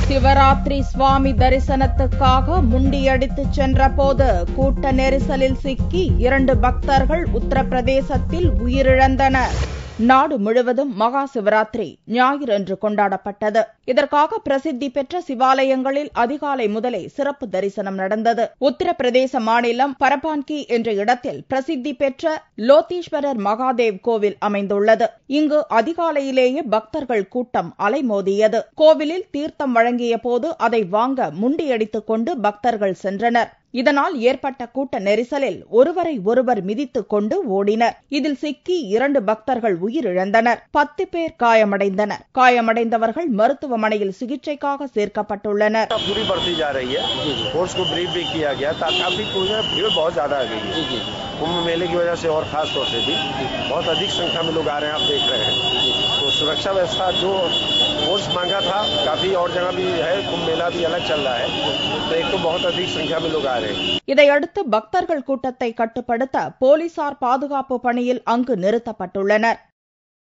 சிவராத்திரி சுவாமி தரிசனத்துக்காக முண்டியடித்து சென்றபோது கூட்ட நெரிசலில் சிக்கி 2 பக்தர்கள் உத்தரப்பிரதேசத்தில் உயிரிழந்தனர். நாடு முழுவதும் மகா சிவராத்திரி ஞாயிறன்று கொண்டாடப்பட்டது. இதற்காக பிரசித்தி பெற்ற சிவாலயங்களில் அதிகாலை முதலே சிறப்பு தரிசனம் நடந்தது. உத்தரப்பிரதேச மாநிலம் பரபான்கி என்ற இடத்தில் பிரசித்தி பெற்ற லோத்தீஸ்வரர் மகாதேவ் கோவில் அமைந்துள்ளது. இங்கு அதிகாலையிலேயே பக்தர்கள் கூட்டம் அலைமோதியது. கோவிலில் தீர்த்தம் வழங்கிய போது அதை வாங்க முண்டியடித்துக் கொண்டு பக்தர்கள் சென்றனர். இதனால் ஏற்பட்ட கூட்ட நெரிசலில் ஒருவரை ஒருவர் மிதித்துக் கொண்டு ஓடினர். இதில் சிக்கி 2 பக்தர்கள் உயிரிழந்தனர். 10 பேர் காயமடைந்தனர். காயமடைந்தவர்கள் மருத்துவமனையில் சிகிச்சைக்காக சேர்க்கப்பட்டுள்ளனர். कुंभ मेले की वजह से और खास तौर से भी बहुत अधिक संख्या में लोग आ रहे हैं, आप देख रहे हैं। तो सुरक्षा व्यवस्था जो फोर्स मांगा था काफी और जगह भी है, कुंभ मेला भी अलग चल रहा है, तो एक तो बहुत अधिक संख्या में लोग आ रहे हैं. இதையடுத்து பக்தர்கள் கூட்டத்தை கட்டுப்படுத்த போலீசார் பாதுகாப்பு பணியில் அங்கு நிறுத்தப்பட்டுள்ளனர்.